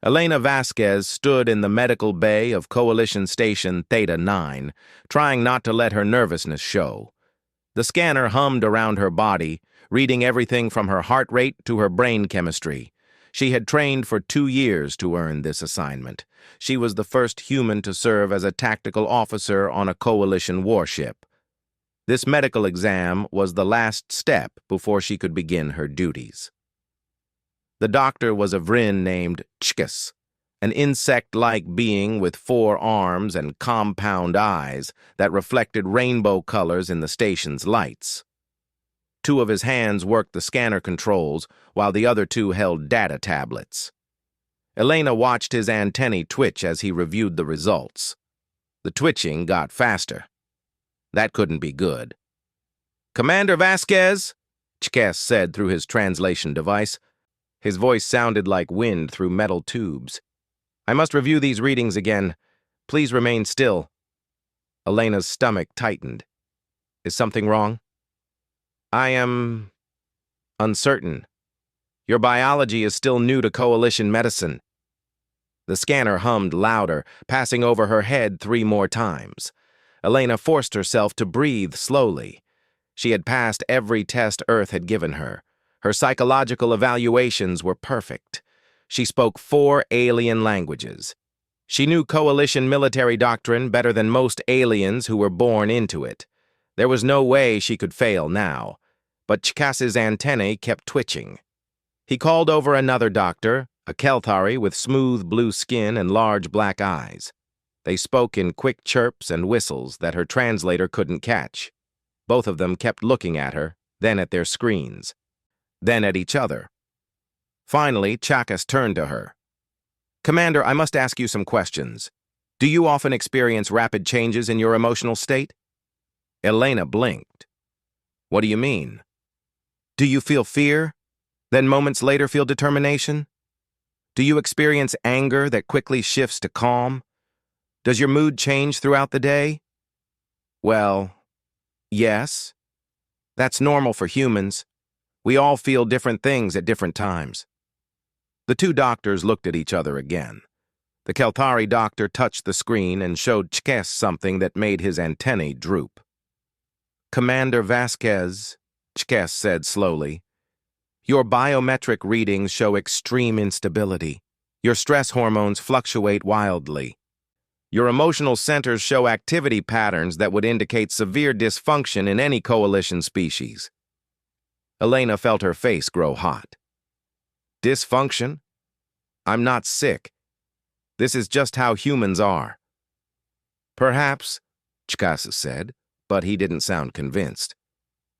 Elena Vasquez stood in the medical bay of Coalition Station Theta 9, trying not to let her nervousness show. The scanner hummed around her body, reading everything from her heart rate to her brain chemistry. She had trained for 2 years to earn this assignment. She was the first human to serve as a tactical officer on a Coalition warship. This medical exam was the last step before she could begin her duties. The doctor was a Vryn named Chkas, an insect-like being with 4 arms and compound eyes that reflected rainbow colors in the station's lights. 2 of his hands worked the scanner controls, while the other 2 held data tablets. Elena watched his antennae twitch as he reviewed the results. The twitching got faster. That couldn't be good. "Commander Vasquez," Chkas said through his translation device. His voice sounded like wind through metal tubes. "I must review these readings again. Please remain still." Elena's stomach tightened. "Is something wrong?" "I am uncertain. Your biology is still new to Coalition medicine." The scanner hummed louder, passing over her head 3 more times. Elena forced herself to breathe slowly. She had passed every test Earth had given her. Her psychological evaluations were perfect. She spoke 4 alien languages. She knew Coalition military doctrine better than most aliens who were born into it. There was no way she could fail now, but Chkas's antennae kept twitching. He called over another doctor, a Kelthari with smooth blue skin and large black eyes. They spoke in quick chirps and whistles that her translator couldn't catch. Both of them kept looking at her, then at their screens, then at each other. Finally, Chkas turned to her. "Commander, I must ask you some questions. Do you often experience rapid changes in your emotional state?" Elena blinked. "What do you mean? Do you feel fear, then moments later feel determination? Do you experience anger that quickly shifts to calm? Does your mood change throughout the day?" "Well, yes. That's normal for humans. We all feel different things at different times." The 2 doctors looked at each other again. The Kelthari doctor touched the screen and showed Chkas something that made his antennae droop. "Commander Vasquez," Chkas said slowly, "your biometric readings show extreme instability. Your stress hormones fluctuate wildly. Your emotional centers show activity patterns that would indicate severe dysfunction in any Coalition species." Elena felt her face grow hot. "Dysfunction? I'm not sick. This is just how humans are." "Perhaps," Chkas said, but he didn't sound convinced.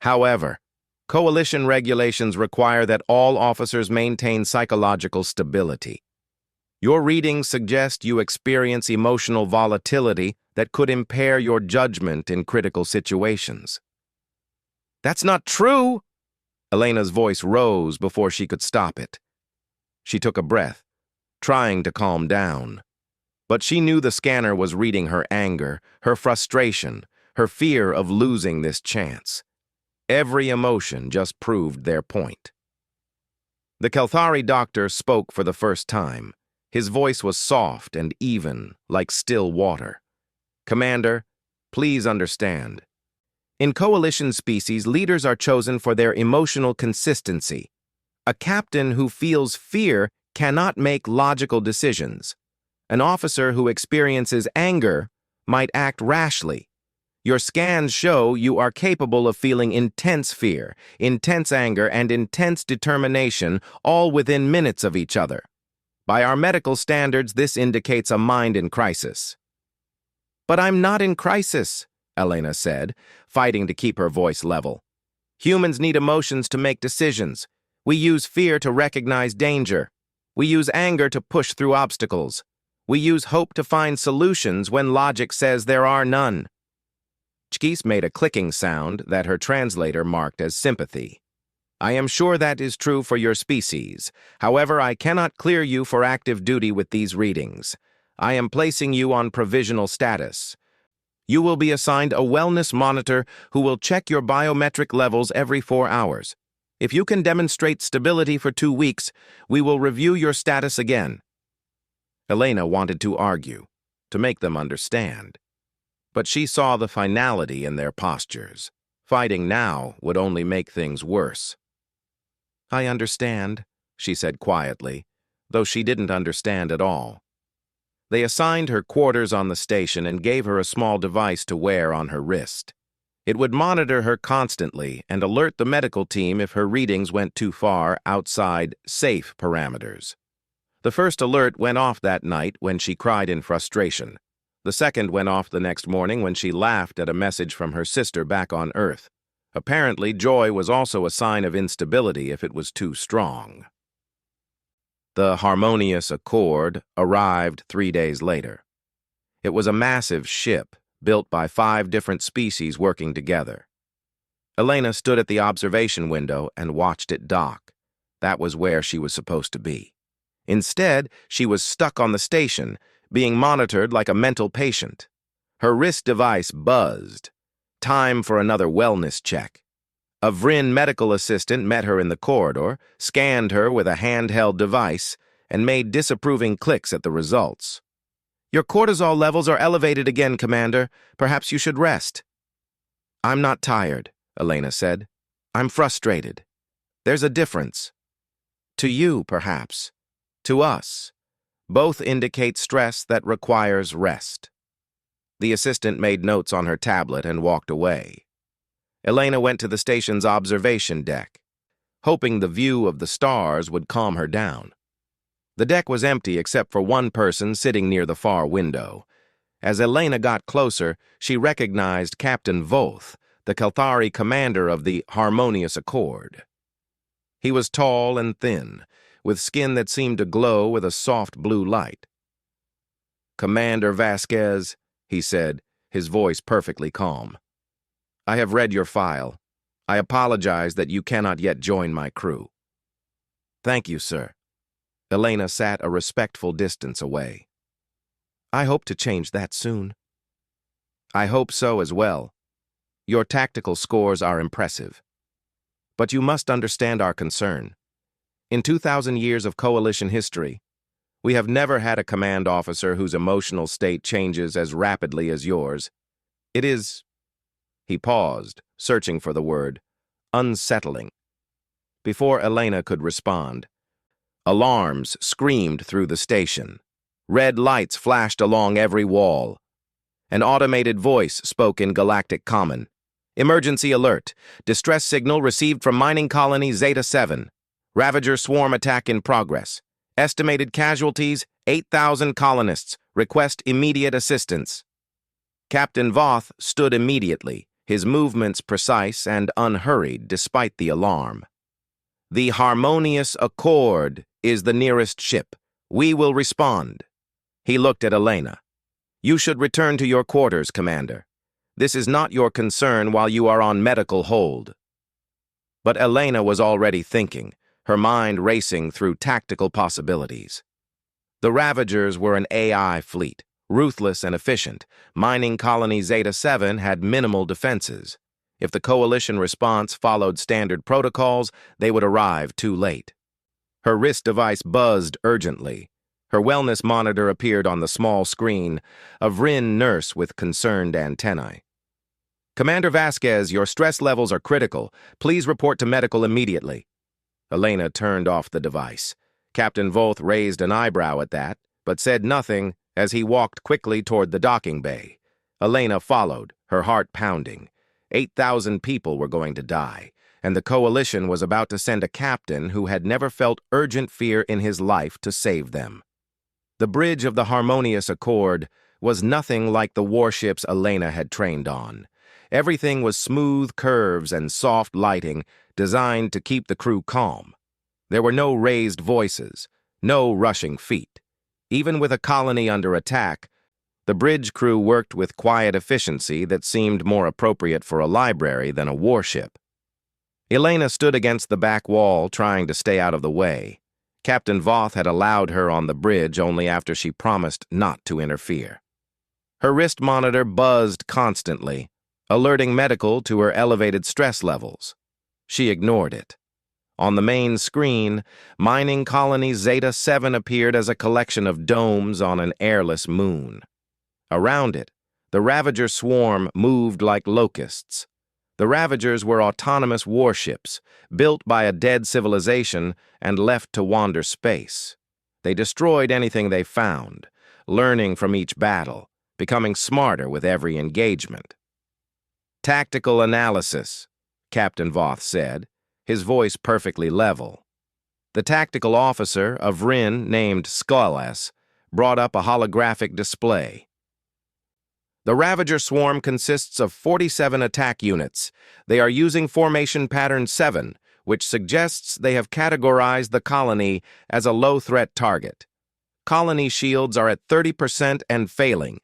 "However, Coalition regulations require that all officers maintain psychological stability. Your readings suggest you experience emotional volatility that could impair your judgment in critical situations." "That's not true!" Elena's voice rose before she could stop it. She took a breath, trying to calm down. But she knew the scanner was reading her anger, her frustration, her fear of losing this chance. Every emotion just proved their point. The Kelthari doctor spoke for the first time. His voice was soft and even, like still water. "Commander, please understand. In Coalition species, leaders are chosen for their emotional consistency. A captain who feels fear cannot make logical decisions. An officer who experiences anger might act rashly. Your scans show you are capable of feeling intense fear, intense anger, and intense determination, all within minutes of each other. By our medical standards, this indicates a mind in crisis." "But I'm not in crisis," Elena said, fighting to keep her voice level. "Humans need emotions to make decisions. We use fear to recognize danger. We use anger to push through obstacles. We use hope to find solutions when logic says there are none." Chkis made a clicking sound that her translator marked as sympathy. "I am sure that is true for your species. However, I cannot clear you for active duty with these readings. I am placing you on provisional status. You will be assigned a wellness monitor who will check your biometric levels every 4 hours. If you can demonstrate stability for 2 weeks, we will review your status again." Elena wanted to argue, to make them understand. But she saw the finality in their postures. Fighting now would only make things worse. "I understand," she said quietly, though she didn't understand at all. They assigned her quarters on the station and gave her a small device to wear on her wrist. It would monitor her constantly and alert the medical team if her readings went too far outside safe parameters. The first alert went off that night when she cried in frustration. The second went off the next morning when she laughed at a message from her sister back on Earth. Apparently, joy was also a sign of instability if it was too strong. The harmonious Accord arrived 3 days later. It was a massive ship built by 5 different species working together. Elena stood at the observation window and watched it dock. That was where she was supposed to be. Instead, she was stuck on the station, being monitored like a mental patient. Her wrist device buzzed. Time for another wellness check. A Vryn medical assistant met her in the corridor, scanned her with a handheld device, and made disapproving clicks at the results. "Your cortisol levels are elevated again, Commander. Perhaps you should rest." "I'm not tired," Elena said. "I'm frustrated. There's a difference. To you, perhaps. To us. Both indicate stress that requires rest." The assistant made notes on her tablet and walked away. Elena went to the station's observation deck, hoping the view of the stars would calm her down. The deck was empty except for one person sitting near the far window. As Elena got closer, she recognized Captain Voth, the Kelthari commander of the Harmonious Accord. He was tall and thin, with skin that seemed to glow with a soft blue light. "Commander Vasquez," he said, his voice perfectly calm. "I have read your file. I apologize that you cannot yet join my crew." "Thank you, sir." Elena sat a respectful distance away. "I hope to change that soon." "I hope so as well. Your tactical scores are impressive. But you must understand our concern. In 2,000 years of Coalition history, we have never had a command officer whose emotional state changes as rapidly as yours. It is—" He paused, searching for the word, "unsettling." Before Elena could respond, alarms screamed through the station. Red lights flashed along every wall. An automated voice spoke in Galactic Common. "Emergency alert. Distress signal received from mining colony Zeta 7. Ravager swarm attack in progress. Estimated casualties, 8,000 colonists. Request immediate assistance." Captain Voth stood immediately, his movements precise and unhurried despite the alarm. "The Harmonious Accord is the nearest ship. We will respond." He looked at Elena. "You should return to your quarters, Commander. This is not your concern while you are on medical hold." But Elena was already thinking, her mind racing through tactical possibilities. The Ravagers were an AI fleet, ruthless and efficient. Mining colony Zeta 7 had minimal defenses. If the Coalition response followed standard protocols, they would arrive too late. Her wrist device buzzed urgently. Her wellness monitor appeared on the small screen, a Vryn nurse with concerned antennae. "Commander Vasquez, your stress levels are critical. Please report to medical immediately." Elena turned off the device. Captain Voth raised an eyebrow at that, but said nothing as he walked quickly toward the docking bay. Elena followed, her heart pounding. 8,000 people were going to die, and the Coalition was about to send a captain who had never felt urgent fear in his life to save them. The bridge of the Harmonious Accord was nothing like the warships Elena had trained on. Everything was smooth curves and soft lighting designed to keep the crew calm. There were no raised voices, no rushing feet. Even with a colony under attack, the bridge crew worked with quiet efficiency that seemed more appropriate for a library than a warship. Elena stood against the back wall, trying to stay out of the way. Captain Voth had allowed her on the bridge only after she promised not to interfere. Her wrist monitor buzzed constantly, alerting medical to her elevated stress levels. She ignored it. On the main screen, mining colony Zeta-7 appeared as a collection of domes on an airless moon. Around it, the Ravager swarm moved like locusts. The Ravagers were autonomous warships, built by a dead civilization and left to wander space. They destroyed anything they found, learning from each battle, becoming smarter with every engagement. "Tactical analysis," Captain Voth said, his voice perfectly level. The tactical officer, a Vryn named Skullas, brought up a holographic display. The Ravager swarm consists of 47 attack units. They are using formation pattern 7, which suggests they have categorized the colony as a low-threat target. Colony shields are at 30% and failing.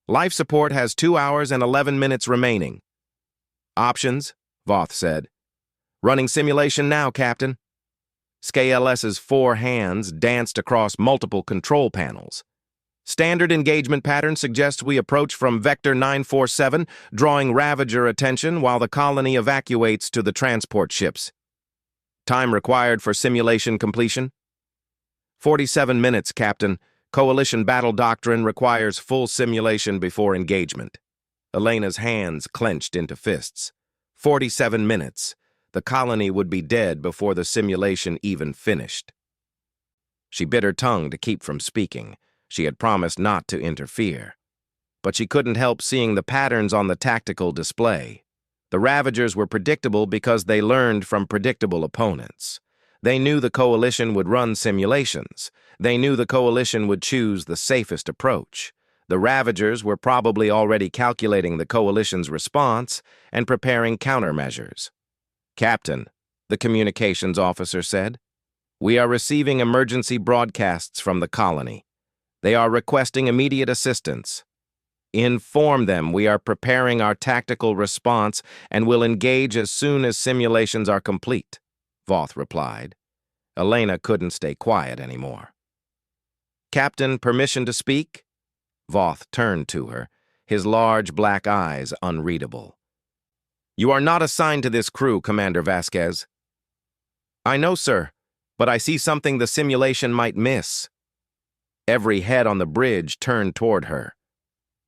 Life support has 2 hours and 11 minutes remaining. "Options," Voth said. "Running simulation now, Captain." SKLS's 4 hands danced across multiple control panels. "Standard engagement pattern suggests we approach from Vector 947, drawing Ravager attention while the colony evacuates to the transport ships. Time required for simulation completion?" 47 minutes, Captain. Coalition battle doctrine requires full simulation before engagement." Elena's hands clenched into fists. 47 minutes. The colony would be dead before the simulation even finished. She bit her tongue to keep from speaking. She had promised not to interfere. But she couldn't help seeing the patterns on the tactical display. The Ravagers were predictable because they learned from predictable opponents. They knew the Coalition would run simulations. They knew the Coalition would choose the safest approach. The Ravagers were probably already calculating the Coalition's response and preparing countermeasures. "Captain," the communications officer said, "we are receiving emergency broadcasts from the colony. They are requesting immediate assistance. Inform them we are preparing our tactical response and will engage as soon as simulations are complete," Voth replied. Elena couldn't stay quiet anymore. "Captain, permission to speak?" Voth turned to her, his large black eyes unreadable. "You are not assigned to this crew, Commander Vasquez." "I know, sir, but I see something the simulation might miss." Every head on the bridge turned toward her.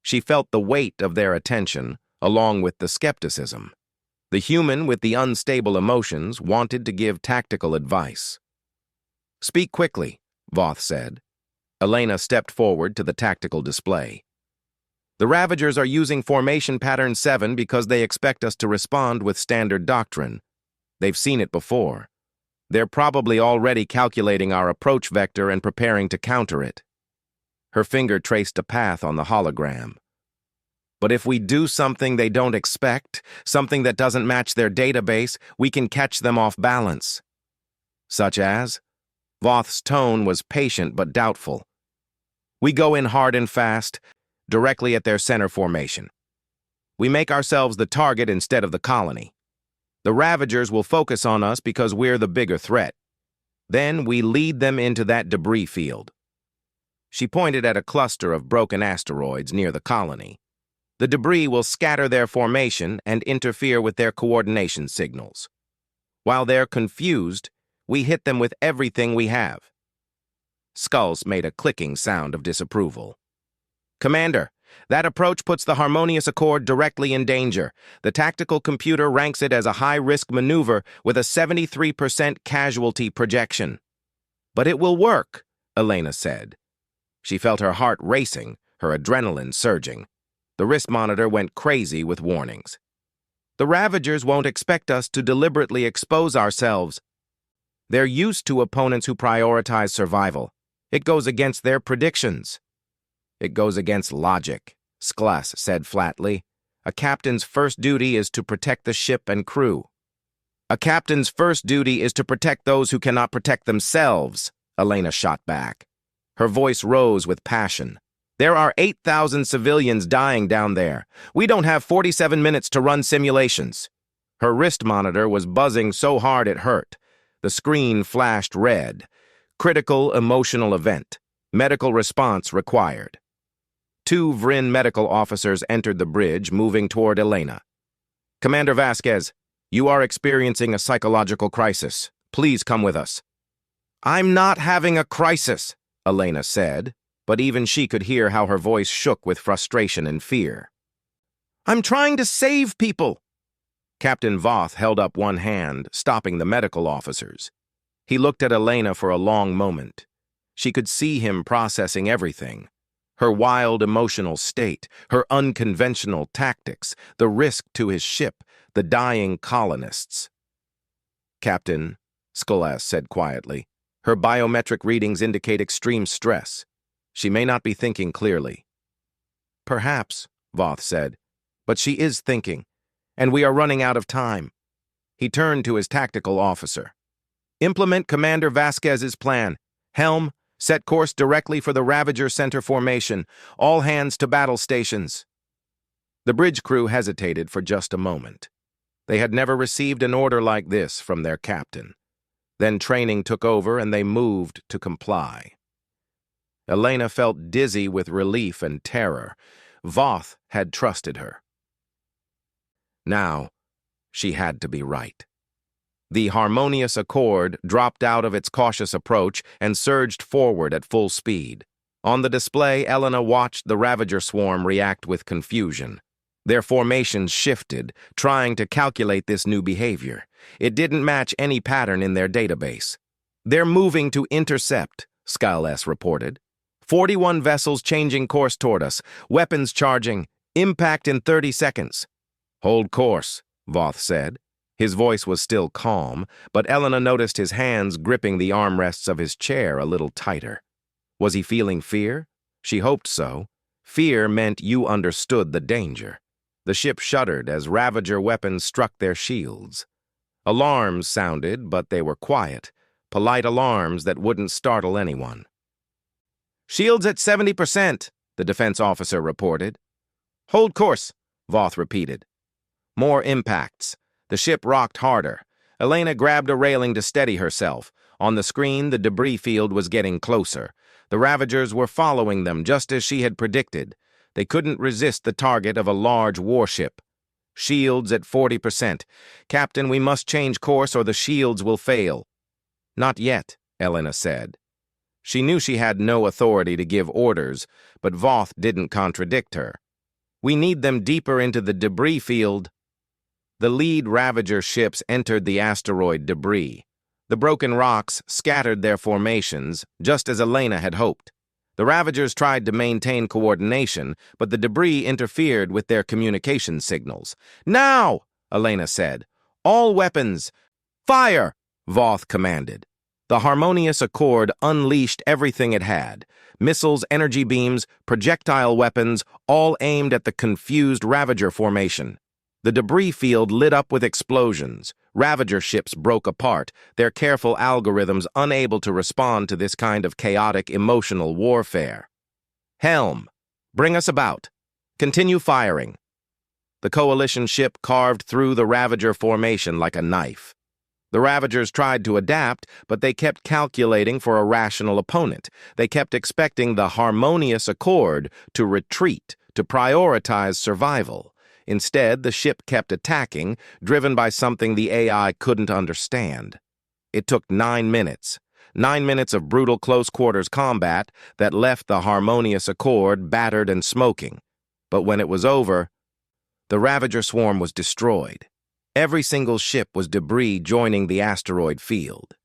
She felt the weight of their attention, along with the skepticism. The human with the unstable emotions wanted to give tactical advice. "Speak quickly," Voth said. Elena stepped forward to the tactical display. "The Ravagers are using formation pattern 7 because they expect us to respond with standard doctrine. They've seen it before. They're probably already calculating our approach vector and preparing to counter it." Her finger traced a path on the hologram. "But if we do something they don't expect, something that doesn't match their database, we can catch them off balance." "Such as?" Voth's tone was patient but doubtful. "We go in hard and fast, directly at their center formation. We make ourselves the target instead of the colony. The Ravagers will focus on us because we're the bigger threat. Then we lead them into that debris field." She pointed at a cluster of broken asteroids near the colony. "The debris will scatter their formation and interfere with their coordination signals. While they're confused, we hit them with everything we have." Skulls made a clicking sound of disapproval. "Commander, that approach puts the Harmonious Accord directly in danger. The tactical computer ranks it as a high-risk maneuver with a 73% casualty projection." "But it will work," Elena said. She felt her heart racing, her adrenaline surging. The wrist monitor went crazy with warnings. "The Ravagers won't expect us to deliberately expose ourselves. They're used to opponents who prioritize survival. It goes against their predictions." "It goes against logic," Skullas said flatly. "A captain's first duty is to protect the ship and crew." "A captain's first duty is to protect those who cannot protect themselves," Elena shot back. Her voice rose with passion. "There are 8,000 civilians dying down there. We don't have 47 minutes to run simulations." Her wrist monitor was buzzing so hard it hurt. The screen flashed red. "Critical emotional event. Medical response required." 2 Vryn medical officers entered the bridge, moving toward Elena. "Commander Vasquez, you are experiencing a psychological crisis. Please come with us." "I'm not having a crisis," Elena said, but even she could hear how her voice shook with frustration and fear. "I'm trying to save people." Captain Voth held up one hand, stopping the medical officers. He looked at Elena for a long moment. She could see him processing everything. Her wild emotional state, her unconventional tactics, the risk to his ship, the dying colonists. "Captain," Skolas said quietly, "her biometric readings indicate extreme stress. She may not be thinking clearly." "Perhaps," Voth said, "but she is thinking, and we are running out of time." He turned to his tactical officer. "Implement Commander Vasquez's plan. Helm, set course directly for the Ravager Center formation. All hands to battle stations." The bridge crew hesitated for just a moment. They had never received an order like this from their captain. Then training took over and they moved to comply. Elena felt dizzy with relief and terror. Voth had trusted her. Now, she had to be right. The harmonious Accord dropped out of its cautious approach and surged forward at full speed. On the display, Elena watched the Ravager swarm react with confusion. Their formations shifted, trying to calculate this new behavior. It didn't match any pattern in their database. "They're moving to intercept," Skolas reported. 41 vessels changing course toward us. Weapons charging. Impact in 30 seconds. "Hold course," Voth said. His voice was still calm, but Elena noticed his hands gripping the armrests of his chair a little tighter. Was he feeling fear? She hoped so. Fear meant you understood the danger. The ship shuddered as Ravager weapons struck their shields. Alarms sounded, but they were quiet. Polite alarms that wouldn't startle anyone. "Shields at 70%, the defense officer reported. "Hold course," Voth repeated. More impacts. The ship rocked harder. Elena grabbed a railing to steady herself. On the screen, the debris field was getting closer. The Ravagers were following them just as she had predicted. They couldn't resist the target of a large warship. "Shields at 40%. Captain, we must change course or the shields will fail." "Not yet," Elena said. She knew she had no authority to give orders, but Voth didn't contradict her. "We need them deeper into the debris field." The lead Ravager ships entered the asteroid debris. The broken rocks scattered their formations, just as Elena had hoped. The Ravagers tried to maintain coordination, but the debris interfered with their communication signals. "Now!" Elena said. "All weapons! Fire!" Voth commanded. The harmonious Accord unleashed everything it had. Missiles, energy beams, projectile weapons, all aimed at the confused Ravager formation. The debris field lit up with explosions. Ravager ships broke apart, their careful algorithms unable to respond to this kind of chaotic, emotional warfare. "Helm, bring us about. Continue firing." The Coalition ship carved through the Ravager formation like a knife. The Ravagers tried to adapt, but they kept calculating for a rational opponent. They kept expecting the harmonious Accord to retreat, to prioritize survival. Instead, the ship kept attacking, driven by something the AI couldn't understand. It took 9 minutes. 9 minutes of brutal close-quarters combat that left the harmonious Accord battered and smoking. But when it was over, the Ravager swarm was destroyed. Every single ship was debris joining the asteroid field.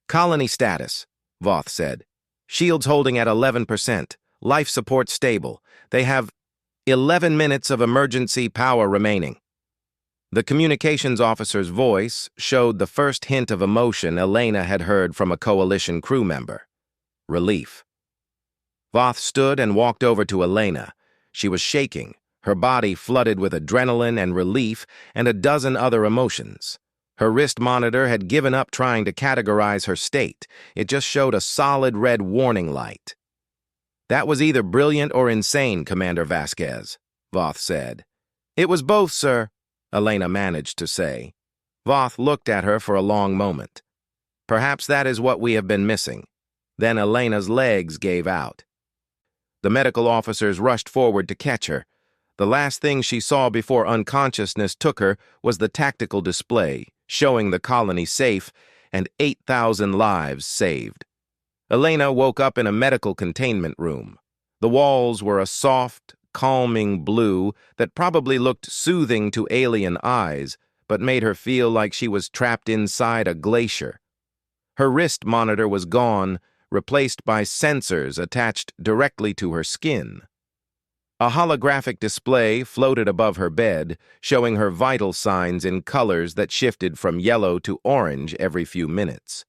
"Colony status," Voth said. "Shields holding at 11%. Life support stable. They have 11 minutes of emergency power remaining." The communications officer's voice showed the first hint of emotion Elena had heard from a Coalition crew member. Relief. Voth stood and walked over to Elena. She was shaking, her body flooded with adrenaline and relief and a dozen other emotions. Her wrist monitor had given up trying to categorize her state. It just showed a solid red warning light. "That was either brilliant or insane, Commander Vasquez," Voth said. "It was both, sir," Elena managed to say. Voth looked at her for a long moment. "Perhaps that is what we have been missing." Then Elena's legs gave out. The medical officers rushed forward to catch her. The last thing she saw before unconsciousness took her was the tactical display, showing the colony safe, and 8,000 lives saved. Elena woke up in a medical containment room. The walls were a soft, calming blue that probably looked soothing to alien eyes, but made her feel like she was trapped inside a glacier. Her wrist monitor was gone, replaced by sensors attached directly to her skin. A holographic display floated above her bed, showing her vital signs in colors that shifted from yellow to orange every few minutes.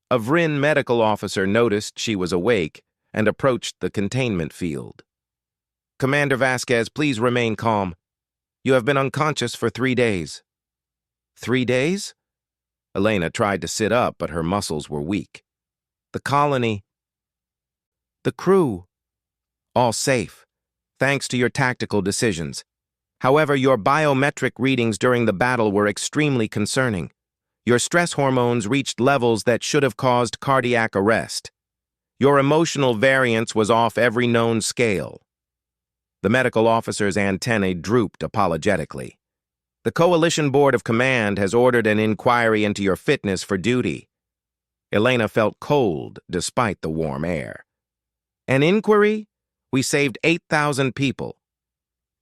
A Vrin medical officer noticed she was awake and approached the containment field. "Commander Vasquez, please remain calm. You have been unconscious for 3 days." 3 days? Elena tried to sit up, but her muscles were weak. "The colony, the crew, all safe, thanks to your tactical decisions. However, your biometric readings during the battle were extremely concerning. Your stress hormones reached levels that should have caused cardiac arrest. Your emotional variance was off every known scale." The medical officer's antennae drooped apologetically. "The Coalition Board of Command has ordered an inquiry into your fitness for duty." Elena felt cold despite the warm air. "An inquiry? We saved 8,000 people."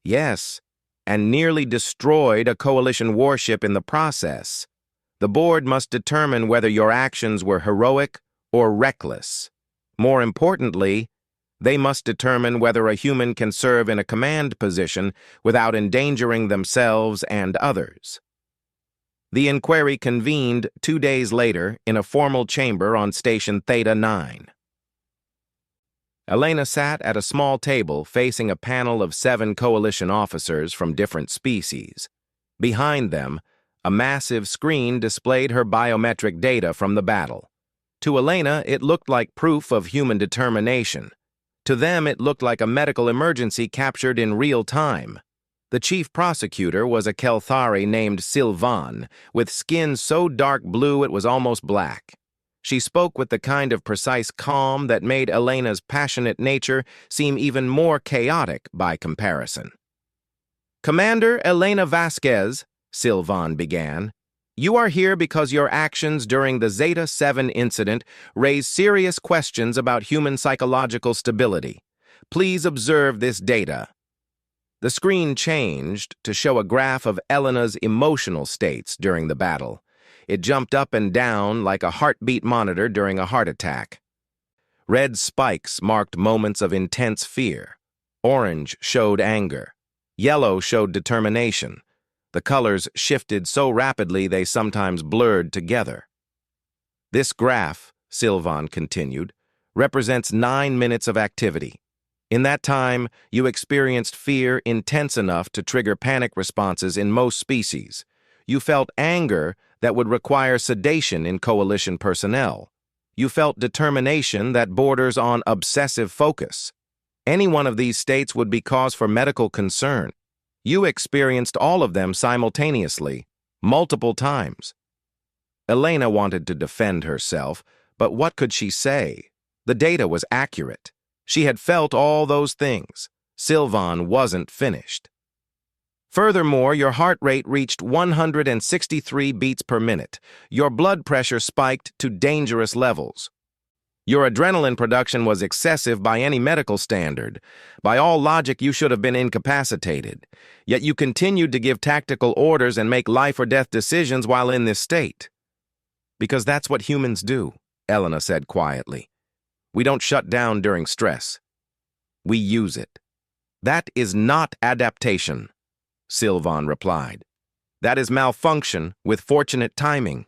"Yes, and nearly destroyed a Coalition warship in the process. The board must determine whether your actions were heroic or reckless. More importantly, they must determine whether a human can serve in a command position without endangering themselves and others." The inquiry convened 2 days later in a formal chamber on Station Theta 9. Elena sat at a small table facing a panel of 7 Coalition officers from different species. Behind them, a massive screen displayed her biometric data from the battle. To Elena, it looked like proof of human determination. To them, it looked like a medical emergency captured in real time. The chief prosecutor was a Kelthari named Sylvan, with skin so dark blue it was almost black. She spoke with the kind of precise calm that made Elena's passionate nature seem even more chaotic by comparison. "Commander Elena Vasquez," Sylvan began, "you are here because your actions during the Zeta-7 incident raise serious questions about human psychological stability. Please observe this data." The screen changed to show a graph of Elena's emotional states during the battle. It jumped up and down like a heartbeat monitor during a heart attack. Red spikes marked moments of intense fear. Orange showed anger. Yellow showed determination. The colors shifted so rapidly they sometimes blurred together. "This graph," Sylvan continued, "represents 9 minutes of activity. In that time, you experienced fear intense enough to trigger panic responses in most species. You felt anger that would require sedation in Coalition personnel. You felt determination that borders on obsessive focus. Any one of these states would be cause for medical concern. You experienced all of them simultaneously, multiple times." Elena wanted to defend herself, but what could she say? The data was accurate. She had felt all those things. Sylvan wasn't finished. "Furthermore, your heart rate reached 163 beats per minute. Your blood pressure spiked to dangerous levels. Your adrenaline production was excessive by any medical standard. By all logic, you should have been incapacitated. Yet you continued to give tactical orders and make life-or-death decisions while in this state." "Because that's what humans do," Elena said quietly. "We don't shut down during stress. We use it." "That is not adaptation," Sylvan replied. "That is malfunction with fortunate timing."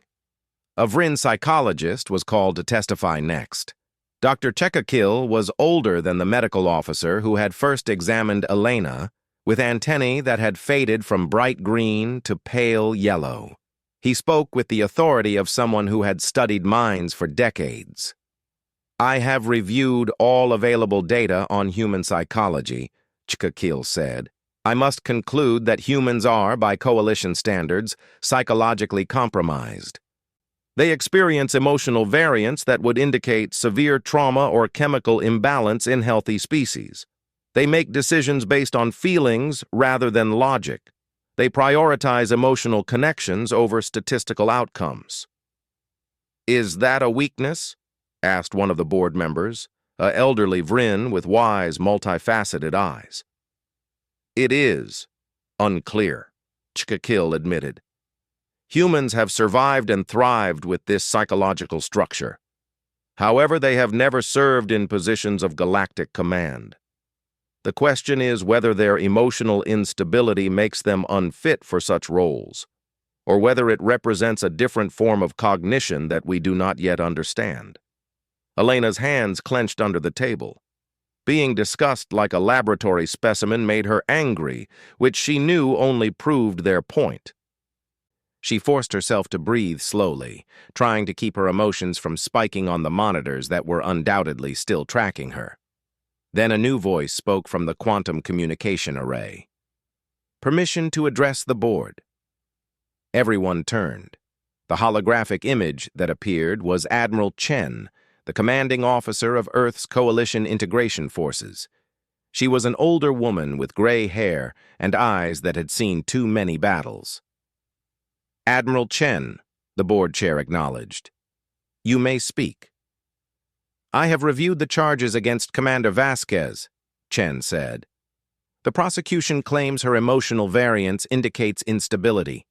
A Vrin psychologist was called to testify next. Dr. Chekakil was older than the medical officer who had first examined Elena, with antennae that had faded from bright green to pale yellow. He spoke with the authority of someone who had studied minds for decades. "I have reviewed all available data on human psychology," Chekakil said. "I must conclude that humans are, by Coalition standards, psychologically compromised. They experience emotional variance that would indicate severe trauma or chemical imbalance in healthy species. They make decisions based on feelings rather than logic. They prioritize emotional connections over statistical outcomes." Is that a weakness? Asked one of the board members, a elderly Vryn with wise, multifaceted eyes. It is. Unclear, Chkakil admitted. Humans have survived and thrived with this psychological structure. However, they have never served in positions of galactic command. The question is whether their emotional instability makes them unfit for such roles, or whether it represents a different form of cognition that we do not yet understand. Elena's hands clenched under the table. Being discussed like a laboratory specimen made her angry, which she knew only proved their point. She forced herself to breathe slowly, trying to keep her emotions from spiking on the monitors that were undoubtedly still tracking her. Then a new voice spoke from the quantum communication array. Permission to address the board. Everyone turned. The holographic image that appeared was Admiral Chen, the commanding officer of Earth's Coalition Integration Forces. She was an older woman with gray hair and eyes that had seen too many battles. Admiral Chen, the board chair acknowledged. You may speak. I have reviewed the charges against Commander Vasquez, Chen said. The prosecution claims her emotional variance indicates instability.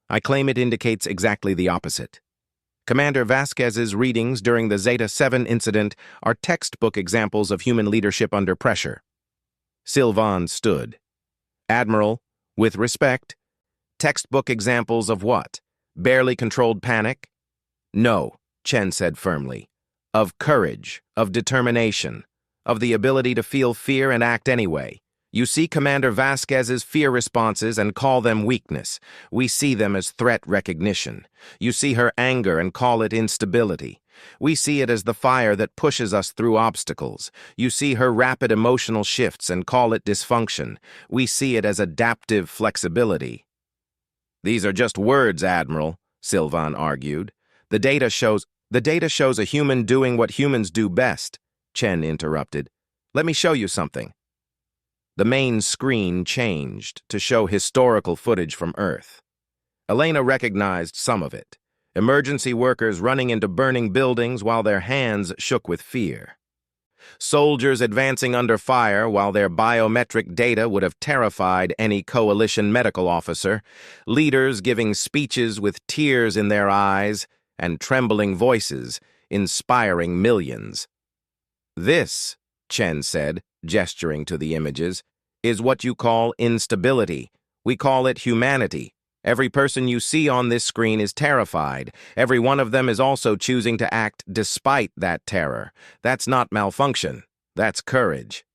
I claim it indicates exactly the opposite. Commander Vasquez's readings during the Zeta-7 incident are textbook examples of human leadership under pressure. Sylvan stood. Admiral, with respect, textbook examples of what? Barely controlled panic? No, Chen said firmly. Of courage, of determination, of the ability to feel fear and act anyway. You see Commander Vasquez's fear responses and call them weakness. We see them as threat recognition. You see her anger and call it instability. We see it as the fire that pushes us through obstacles. You see her rapid emotional shifts and call it dysfunction. We see it as adaptive flexibility. These are just words, Admiral, Sylvan argued. The data shows a human doing what humans do best, Chen interrupted. Let me show you something. The main screen changed to show historical footage from Earth. Elena recognized some of it. Emergency workers running into burning buildings while their hands shook with fear. Soldiers advancing under fire while their biometric data would have terrified any coalition medical officer. Leaders giving speeches with tears in their eyes and trembling voices, inspiring millions. This, Chen said, gesturing to the images, is what you call instability. We call it humanity. Every person you see on this screen is terrified. Every one of them is also choosing to act despite that terror. That's not malfunction. That's courage.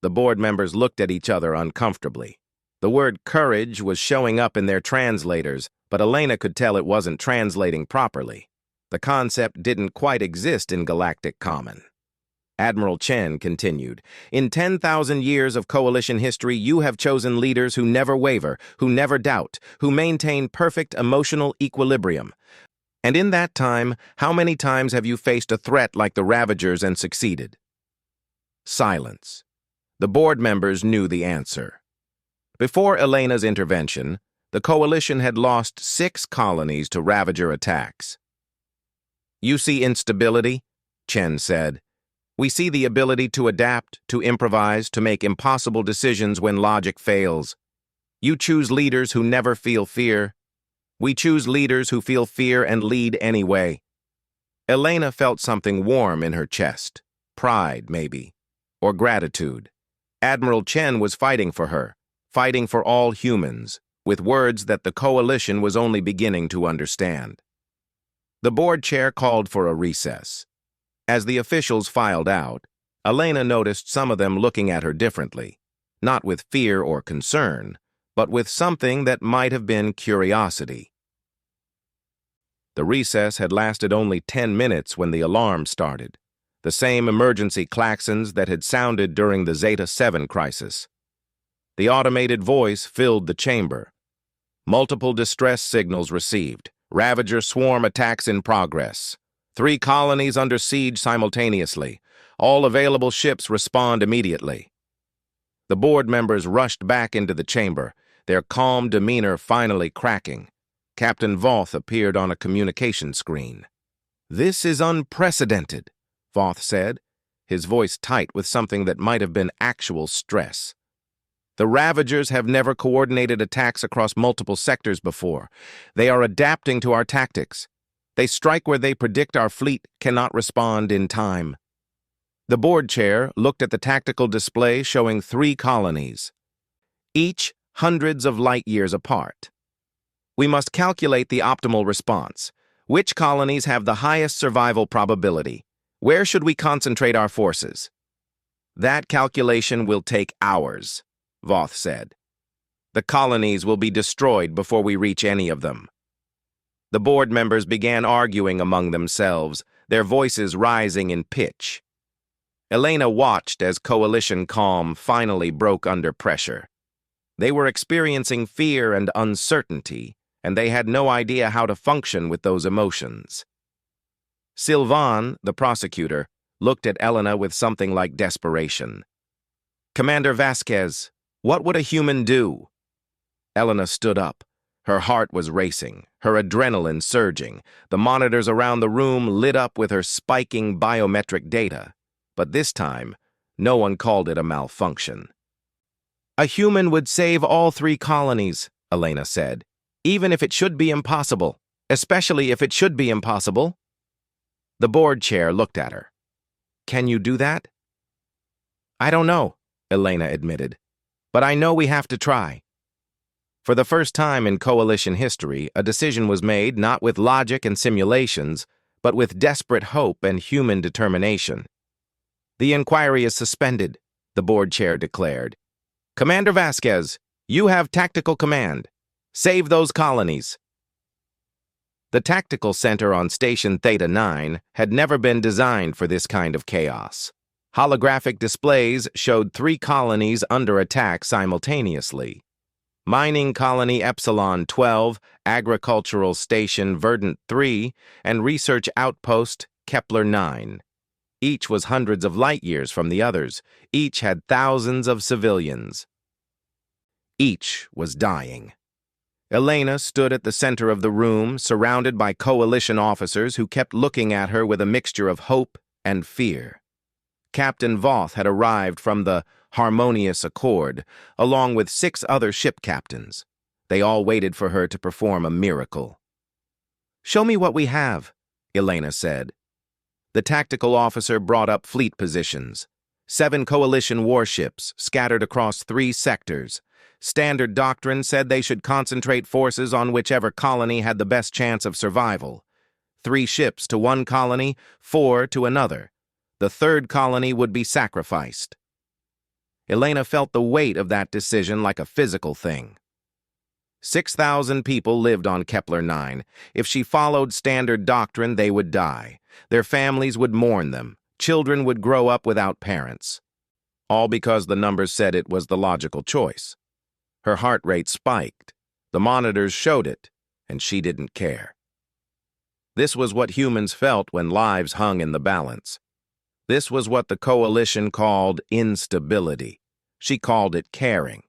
The board members looked at each other uncomfortably. The word courage was showing up in their translators, but Elena could tell it wasn't translating properly. The concept didn't quite exist in Galactic Common. Admiral Chen continued, in 10,000 years of coalition history, you have chosen leaders who never waver, who never doubt, who maintain perfect emotional equilibrium. And in that time, how many times have you faced a threat like the Ravagers and succeeded? Silence. The board members knew the answer. Before Elena's intervention, the coalition had lost 6 colonies to Ravager attacks. You see instability? Chen said. We see the ability to adapt, to improvise, to make impossible decisions when logic fails. You choose leaders who never feel fear. We choose leaders who feel fear and lead anyway. Elena felt something warm in her chest. Pride, maybe. Or gratitude. Admiral Chen was fighting for her, fighting for all humans, with words that the coalition was only beginning to understand. The board chair called for a recess. As the officials filed out, Elena noticed some of them looking at her differently, not with fear or concern, but with something that might have been curiosity. The recess had lasted only 10 minutes when the alarm started, the same emergency klaxons that had sounded during the Zeta-7 crisis. The automated voice filled the chamber. Multiple distress signals received. Ravager swarm attacks in progress. 3 colonies under siege simultaneously. All available ships respond immediately. The board members rushed back into the chamber, their calm demeanor finally cracking. Captain Voth appeared on a communication screen. This is unprecedented, Voth said, his voice tight with something that might have been actual stress. The Ravagers have never coordinated attacks across multiple sectors before. They are adapting to our tactics. They strike where they predict our fleet cannot respond in time. The board chair looked at the tactical display showing 3 colonies, each hundreds of light years apart. We must calculate the optimal response. Which colonies have the highest survival probability? Where should we concentrate our forces? That calculation will take hours, Voth said. The colonies will be destroyed before we reach any of them. The board members began arguing among themselves, their voices rising in pitch. Elena watched as coalition calm finally broke under pressure. They were experiencing fear and uncertainty, and they had no idea how to function with those emotions. Sylvan, the prosecutor, looked at Elena with something like desperation. "Commander Vasquez, what would a human do?" Elena stood up. Her heart was racing, her adrenaline surging. The monitors around the room lit up with her spiking biometric data. But this time, no one called it a malfunction. "A human would save all 3 colonies," Elena said, "even if it should be impossible, especially if it should be impossible." The board chair looked at her. "Can you do that?" "I don't know," Elena admitted, "but I know we have to try." For the first time in coalition history, a decision was made not with logic and simulations, but with desperate hope and human determination. "The inquiry is suspended," the board chair declared. "Commander Vasquez, you have tactical command. Save those colonies." The tactical center on Station Theta 9 had never been designed for this kind of chaos. Holographic displays showed 3 colonies under attack simultaneously. Mining Colony Epsilon 12, Agricultural Station Verdant 3, and Research Outpost Kepler 9. Each was hundreds of light years from the others. Each had thousands of civilians. Each was dying. Elena stood at the center of the room, surrounded by coalition officers who kept looking at her with a mixture of hope and fear. Captain Voth had arrived from the Harmonious Accord, along with 6 other ship captains. They all waited for her to perform a miracle. "Show me what we have," Elena said. The tactical officer brought up fleet positions. 7 coalition warships scattered across 3 sectors. Standard doctrine said they should concentrate forces on whichever colony had the best chance of survival. 3 ships to one colony, 4 to another. The 3rd colony would be sacrificed. Elena felt the weight of that decision like a physical thing. 6,000 people lived on Kepler 9. If she followed standard doctrine, they would die. Their families would mourn them. Children would grow up without parents. All because the numbers said it was the logical choice. Her heart rate spiked. The monitors showed it, and she didn't care. This was what humans felt when lives hung in the balance. This was what the coalition called instability. She called it caring.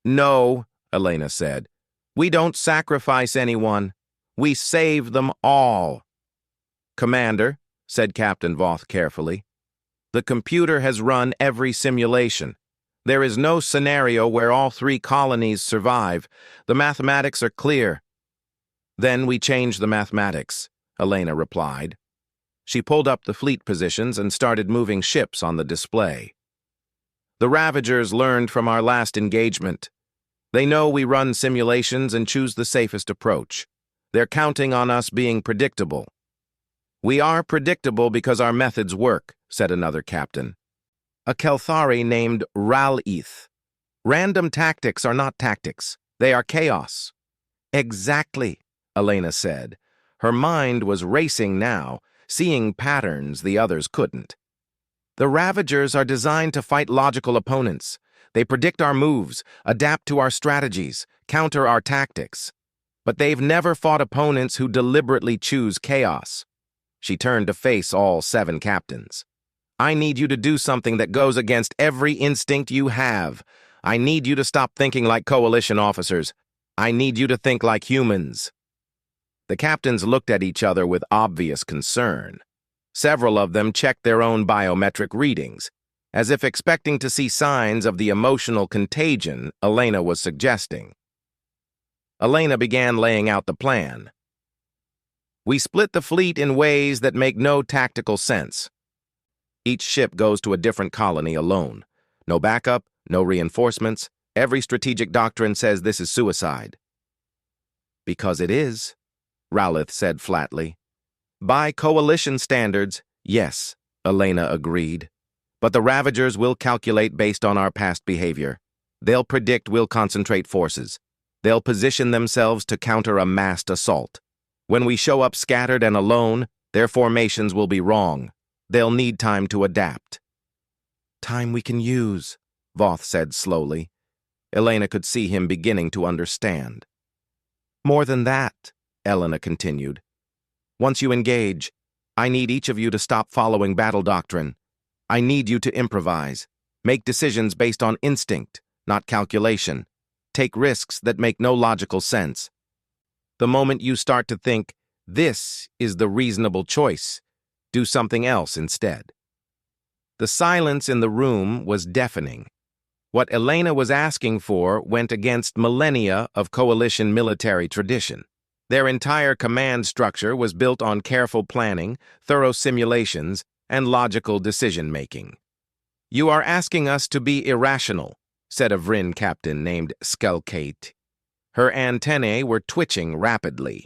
"No," Elena said. "We don't sacrifice anyone. We save them all." "Commander," said Captain Voth carefully, "the computer has run every simulation. There is no scenario where all 3 colonies survive. The mathematics are clear." "Then we change the mathematics," Elena replied. She pulled up the fleet positions and started moving ships on the display. "The Ravagers learned from our last engagement. They know we run simulations and choose the safest approach. They're counting on us being predictable." "We are predictable because our methods work," said another captain. A Kelthari named Ral'ith. "Random tactics are not tactics. They are chaos." "Exactly," Elena said. Her mind was racing now, seeing patterns the others couldn't. "The Ravagers are designed to fight logical opponents. They predict our moves, adapt to our strategies, counter our tactics. But they've never fought opponents who deliberately choose chaos." She turned to face all 7 captains. "I need you to do something that goes against every instinct you have. I need you to stop thinking like coalition officers. I need you to think like humans." The captains looked at each other with obvious concern. Several of them checked their own biometric readings, as if expecting to see signs of the emotional contagion Elena was suggesting. Elena began laying out the plan. We split the fleet in ways that make no tactical sense. Each ship goes to a different colony alone. No backup, no reinforcements. Every strategic doctrine says this is suicide. Because it is, Rowlith said flatly. By coalition standards, yes, Elena agreed. But the Ravagers will calculate based on our past behavior. They'll predict we'll concentrate forces. They'll position themselves to counter a massed assault. When we show up scattered and alone, their formations will be wrong. They'll need time to adapt. Time we can use, Voth said slowly. Elena could see him beginning to understand. More than that, Elena continued. Once you engage, I need each of you to stop following battle doctrine. I need you to improvise. Make decisions based on instinct, not calculation. Take risks that make no logical sense. The moment you start to think, this is the reasonable choice, do something else instead. The silence in the room was deafening. What Elena was asking for went against millennia of coalition military tradition. Their entire command structure was built on careful planning, thorough simulations, and logical decision-making. You are asking us to be irrational, said a Vryn captain named Skelkate. Her antennae were twitching rapidly.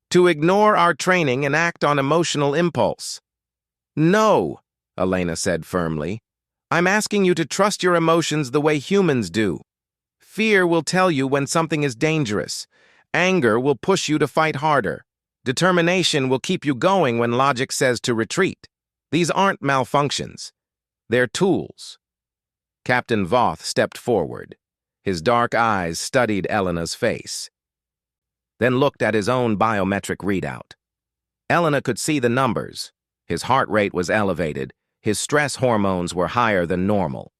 To ignore our training and act on emotional impulse. No, Elena said firmly. I'm asking you to trust your emotions the way humans do. Fear will tell you when something is dangerous. Anger will push you to fight harder. Determination will keep you going when logic says to retreat. These aren't malfunctions. They're tools. Captain Voth stepped forward. His dark eyes studied Elena's face, then looked at his own biometric readout. Elena could see the numbers. His heart rate was elevated. His stress hormones were higher than normal.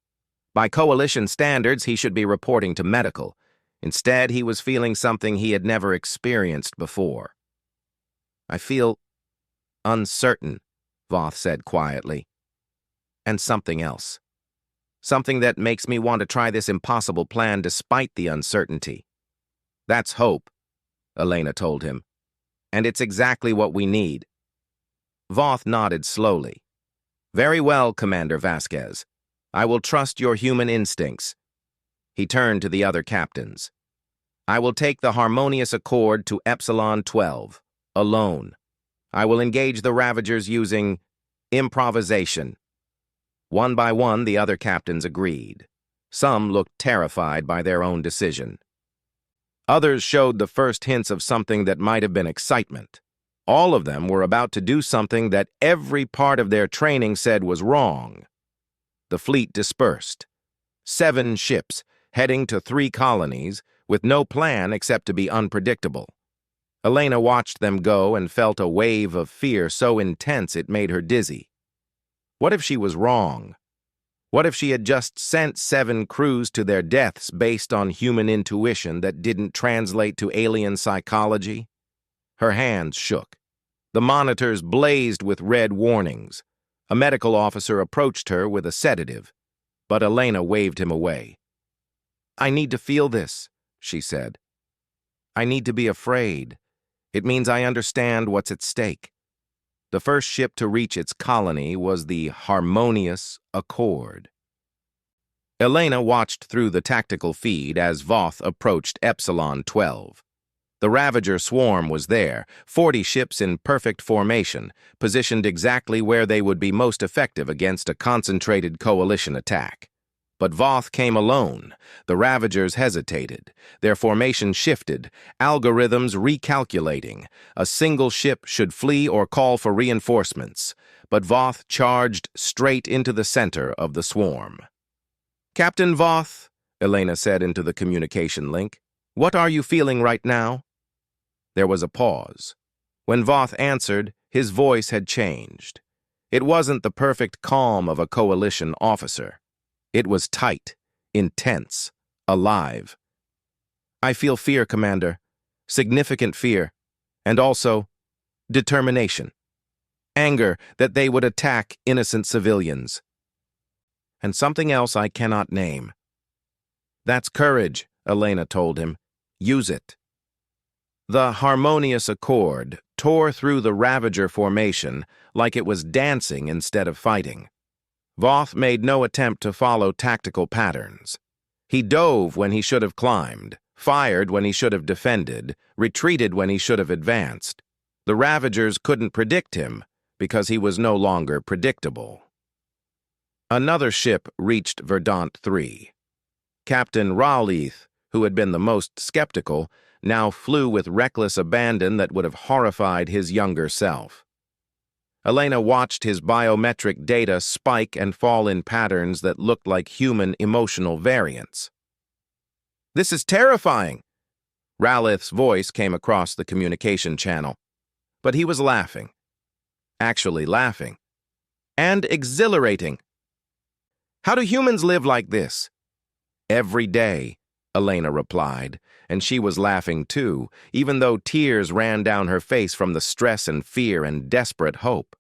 By coalition standards, he should be reporting to medical. Instead, he was feeling something he had never experienced before. I feel uncertain, Voth said quietly. And something else. Something that makes me want to try this impossible plan despite the uncertainty. That's hope, Elena told him. And it's exactly what we need. Voth nodded slowly. Very well, Commander Vasquez. I will trust your human instincts. He turned to the other captains. I will take the Harmonious Accord to Epsilon 12, alone. I will engage the Ravagers using improvisation. One by one, the other captains agreed. Some looked terrified by their own decision. Others showed the first hints of something that might have been excitement. All of them were about to do something that every part of their training said was wrong. The fleet dispersed. 7 ships, heading to 3 colonies, with no plan except to be unpredictable. Elena watched them go and felt a wave of fear so intense it made her dizzy. What if she was wrong? What if she had just sent 7 crews to their deaths based on human intuition that didn't translate to alien psychology? Her hands shook. The monitors blazed with red warnings. A medical officer approached her with a sedative, but Elena waved him away. I need to feel this, she said. I need to be afraid. It means I understand what's at stake. The first ship to reach its colony was the Harmonious Accord. Elena watched through the tactical feed as Voth approached Epsilon 12. The Ravager swarm was there, 40 ships in perfect formation, positioned exactly where they would be most effective against a concentrated coalition attack. But Voth came alone. The Ravagers hesitated. Their formation shifted, algorithms recalculating. A single ship should flee or call for reinforcements. But Voth charged straight into the center of the swarm. Captain Voth, Elena said into the communication link, what are you feeling right now? There was a pause. When Voth answered, his voice had changed. It wasn't the perfect calm of a coalition officer. It was tight, intense, alive. I feel fear, Commander. Significant fear. And also, determination. Anger that they would attack innocent civilians. And something else I cannot name. That's courage, Elena told him. Use it. The harmonious accord tore through the Ravager formation like it was dancing instead of fighting. Voth made no attempt to follow tactical patterns. He dove when he should have climbed, fired when he should have defended, retreated when he should have advanced. The Ravagers couldn't predict him because he was no longer predictable. Another ship reached Verdant 3. Captain Raleith, who had been the most skeptical, now flew with reckless abandon that would have horrified his younger self. Elena watched his biometric data spike and fall in patterns that looked like human emotional variants. "This is terrifying!" Raleith's voice came across the communication channel, but he was laughing. Actually laughing. And exhilarating. "How do humans live like this?" "Every day," Elena replied, and she was laughing too, even though tears ran down her face from the stress and fear and desperate hope.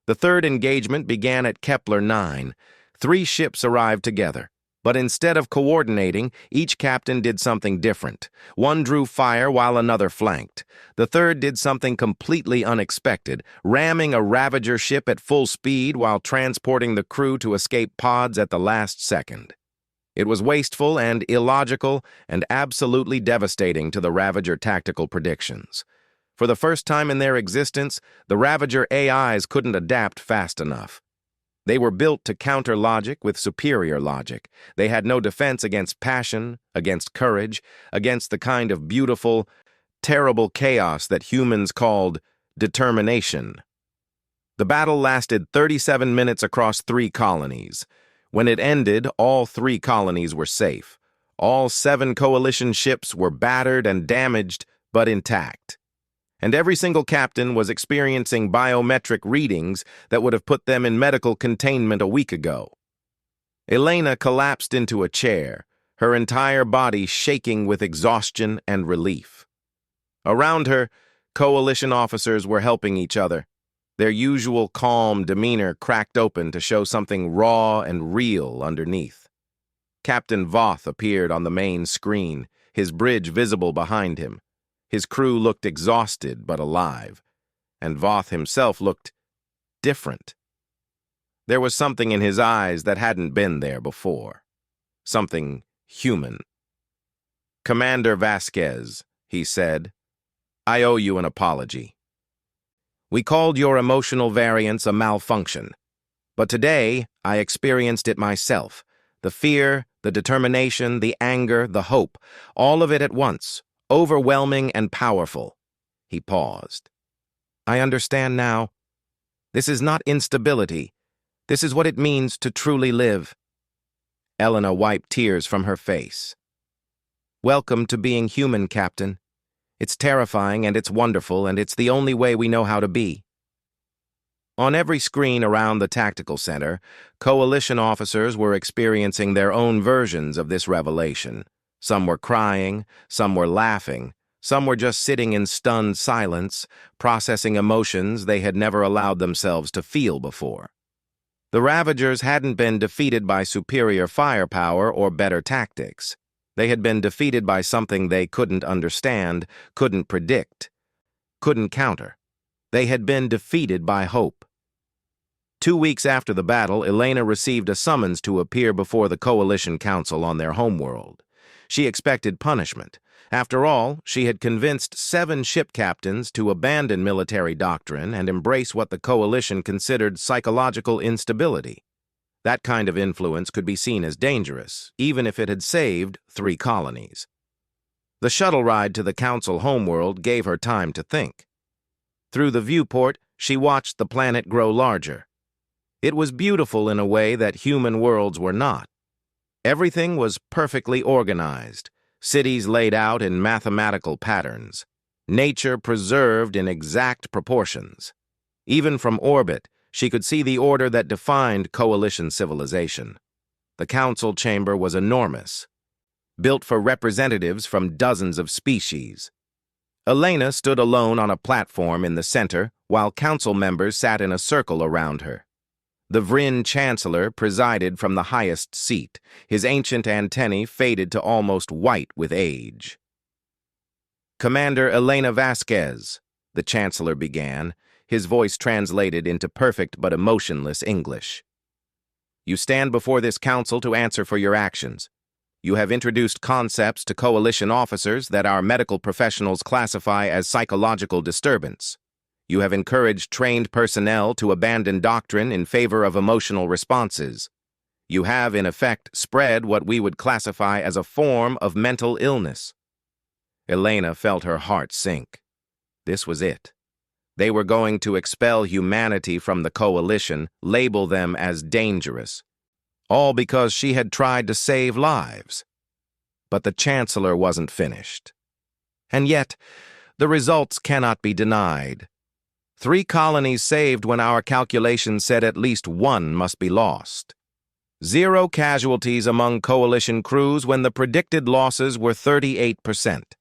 The third engagement began at Kepler 9. 3 ships arrived together, but instead of coordinating, each captain did something different. One drew fire while another flanked. The third did something completely unexpected, ramming a Ravager ship at full speed while transporting the crew to escape pods at the last second. It was wasteful and illogical and absolutely devastating to the Ravager tactical predictions. For the first time in their existence, the Ravager AIs couldn't adapt fast enough. They were built to counter logic with superior logic. They had no defense against passion, against courage, against the kind of beautiful, terrible chaos that humans called determination. The battle lasted 37 minutes across 3 colonies. When it ended, all 3 colonies were safe. All 7 coalition ships were battered and damaged, but intact. And every single captain was experiencing biometric readings that would have put them in medical containment a week ago. Elena collapsed into a chair, her entire body shaking with exhaustion and relief. Around her, coalition officers were helping each other. Their usual calm demeanor cracked open to show something raw and real underneath. Captain Voth appeared on the main screen, his bridge visible behind him. His crew looked exhausted but alive, and Voth himself looked different. There was something in his eyes that hadn't been there before. Something human. "Commander Vasquez," he said, "I owe you an apology. We called your emotional variance a malfunction, but today I experienced it myself. The fear, the determination, the anger, the hope, all of it at once, overwhelming and powerful." He paused. "I understand now. This is not instability. This is what it means to truly live." Elena wiped tears from her face. "Welcome to being human, Captain. It's terrifying and it's wonderful and it's the only way we know how to be." On every screen around the tactical center, coalition officers were experiencing their own versions of this revelation. Some were crying, some were laughing, some were just sitting in stunned silence, processing emotions they had never allowed themselves to feel before. The Ravagers hadn't been defeated by superior firepower or better tactics. They had been defeated by something they couldn't understand, couldn't predict, couldn't counter. They had been defeated by hope. 2 weeks after the battle, Elena received a summons to appear before the Coalition Council on their homeworld. She expected punishment. After all, she had convinced 7 ship captains to abandon military doctrine and embrace what the Coalition considered psychological instability. That kind of influence could be seen as dangerous, even if it had saved 3 colonies. The shuttle ride to the Council homeworld gave her time to think. Through the viewport, she watched the planet grow larger. It was beautiful in a way that human worlds were not. Everything was perfectly organized, cities laid out in mathematical patterns, nature preserved in exact proportions. Even from orbit, she could see the order that defined coalition civilization. The council chamber was enormous, built for representatives from dozens of species. Elena stood alone on a platform in the center, while council members sat in a circle around her. The Vryn Chancellor presided from the highest seat, his ancient antennae faded to almost white with age. "Commander Elena Vasquez," the Chancellor began, his voice translated into perfect but emotionless English. "You stand before this council to answer for your actions. You have introduced concepts to coalition officers that our medical professionals classify as psychological disturbance. You have encouraged trained personnel to abandon doctrine in favor of emotional responses. You have, in effect, spread what we would classify as a form of mental illness." Elena felt her heart sink. This was it. They were going to expel humanity from the coalition, label them as dangerous, all because she had tried to save lives. But the Chancellor wasn't finished. And yet, the results cannot be denied. 3 colonies saved when our calculations said at least 1 must be lost. 0 casualties among coalition crews when the predicted losses were 38%.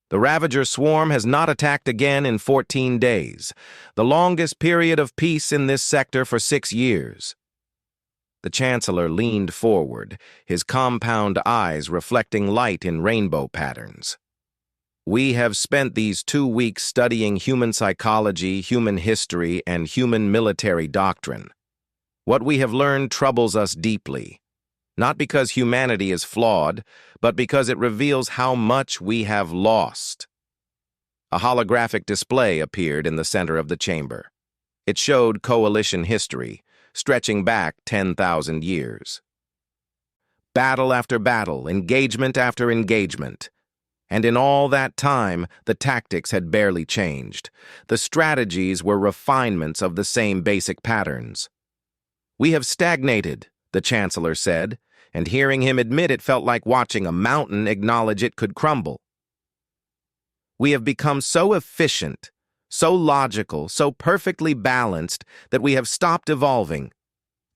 The Ravager swarm has not attacked again in 14 days, the longest period of peace in this sector for 6 years. The Chancellor leaned forward, his compound eyes reflecting light in rainbow patterns. "We have spent these 2 weeks studying human psychology, human history, and human military doctrine. What we have learned troubles us deeply, not because humanity is flawed, but because it reveals how much we have lost." A holographic display appeared in the center of the chamber. It showed coalition history, stretching back 10,000 years. Battle after battle, engagement after engagement. And in all that time, the tactics had barely changed. The strategies were refinements of the same basic patterns. "We have stagnated," the Chancellor said, and hearing him admit it felt like watching a mountain acknowledge it could crumble. "We have become so efficient, so logical, so perfectly balanced that we have stopped evolving.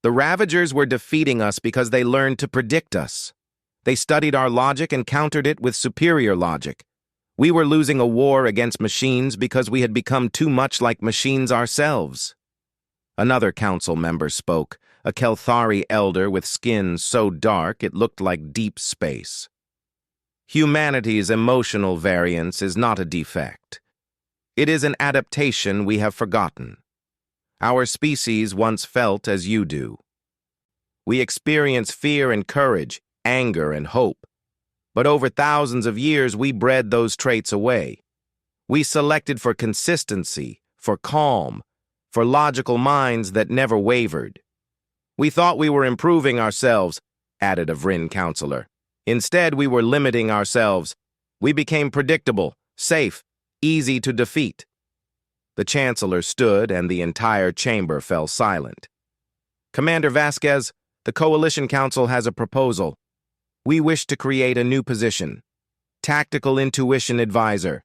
The Ravagers were defeating us because they learned to predict us. They studied our logic and countered it with superior logic. We were losing a war against machines because we had become too much like machines ourselves." Another council member spoke, a Kelthari elder with skin so dark it looked like deep space. "Humanity's emotional variance is not a defect. It is an adaptation we have forgotten. Our species once felt as you do. We experience fear and courage, anger and hope. But over thousands of years, we bred those traits away. We selected for consistency, for calm, for logical minds that never wavered. We thought we were improving ourselves," added a Vryn counselor. "Instead, we were limiting ourselves. We became predictable, safe, easy to defeat." The Chancellor stood and the entire chamber fell silent. "Commander Vasquez, the Coalition Council has a proposal. We wish to create a new position, Tactical Intuition Advisor.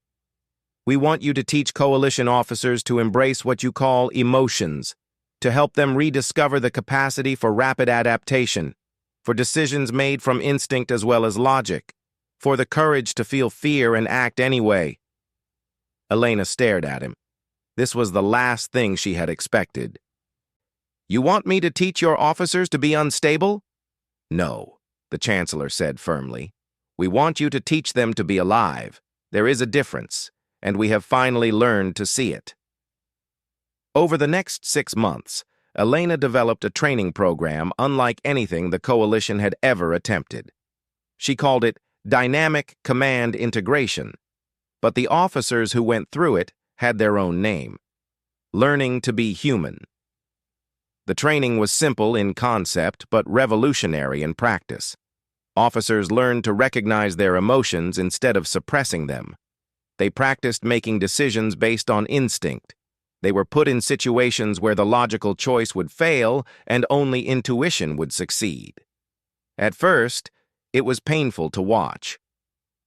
We want you to teach coalition officers to embrace what you call emotions, to help them rediscover the capacity for rapid adaptation, for decisions made from instinct as well as logic, for the courage to feel fear and act anyway." Elena stared at him. This was the last thing she had expected. "You want me to teach your officers to be unstable?" "No," the Chancellor said firmly. "We want you to teach them to be alive. There is a difference, and we have finally learned to see it." Over the next 6 months, Elena developed a training program unlike anything the Coalition had ever attempted. She called it Dynamic Command Integration, but the officers who went through it had their own name: Learning to be Human. The training was simple in concept but revolutionary in practice. Officers learned to recognize their emotions instead of suppressing them. They practiced making decisions based on instinct. They were put in situations where the logical choice would fail and only intuition would succeed. At first, it was painful to watch.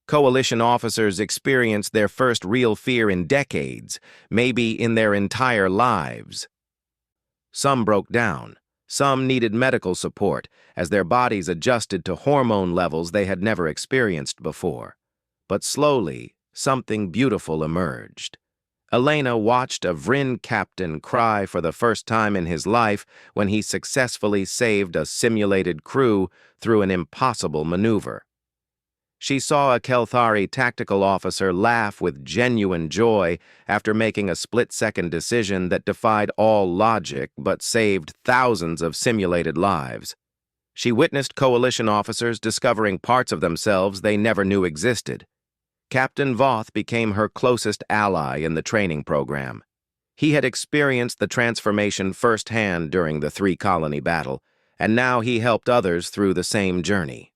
Coalition officers experienced their first real fear in decades, maybe in their entire lives. Some broke down. Some needed medical support as their bodies adjusted to hormone levels they had never experienced before. But slowly, something beautiful emerged. Elena watched a Vryn captain cry for the first time in his life when he successfully saved a simulated crew through an impossible maneuver. She saw a Kelthari tactical officer laugh with genuine joy after making a split-second decision that defied all logic but saved thousands of simulated lives. She witnessed coalition officers discovering parts of themselves they never knew existed. Captain Voth became her closest ally in the training program. He had experienced the transformation firsthand during the three-colony battle, and now he helped others through the same journey.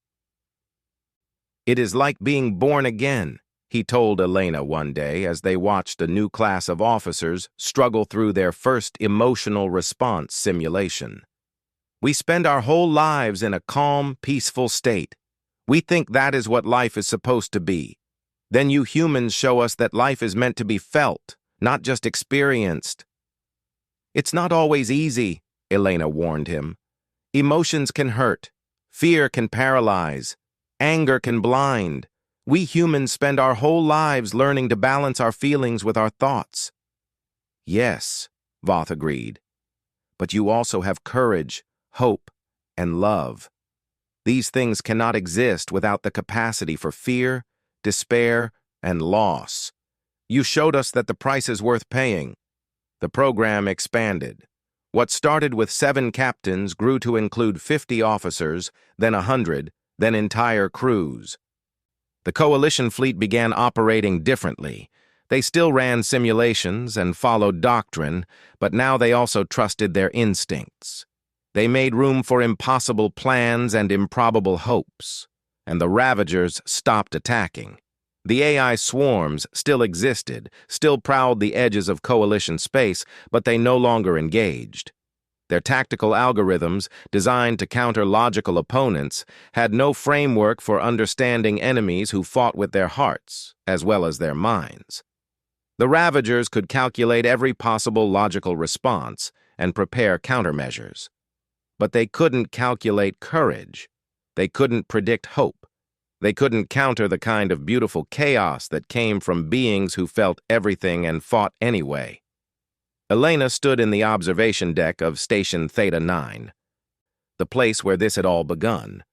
"It is like being born again," he told Elena one day as they watched a new class of officers struggle through their first emotional response simulation. "We spend our whole lives in a calm, peaceful state. We think that is what life is supposed to be. Then you humans show us that life is meant to be felt, not just experienced." "It's not always easy," Elena warned him. "Emotions can hurt. Fear can paralyze. Anger can blind. We humans spend our whole lives learning to balance our feelings with our thoughts." "Yes," Voth agreed. "But you also have courage, hope, and love. These things cannot exist without the capacity for fear, despair, and loss. You showed us that the price is worth paying." The program expanded. What started with 7 captains grew to include 50 officers, then 100, then entire crews. The coalition fleet began operating differently. They still ran simulations and followed doctrine, but now they also trusted their instincts. They made room for impossible plans and improbable hopes, and the Ravagers stopped attacking. The AI swarms still existed, still prowled the edges of coalition space, but they no longer engaged. Their tactical algorithms, designed to counter logical opponents, had no framework for understanding enemies who fought with their hearts, as well as their minds. The Ravagers could calculate every possible logical response and prepare countermeasures. But they couldn't calculate courage. They couldn't predict hope. They couldn't counter the kind of beautiful chaos that came from beings who felt everything and fought anyway. Elena stood in the observation deck of Station Theta 9, the place where this had all begun.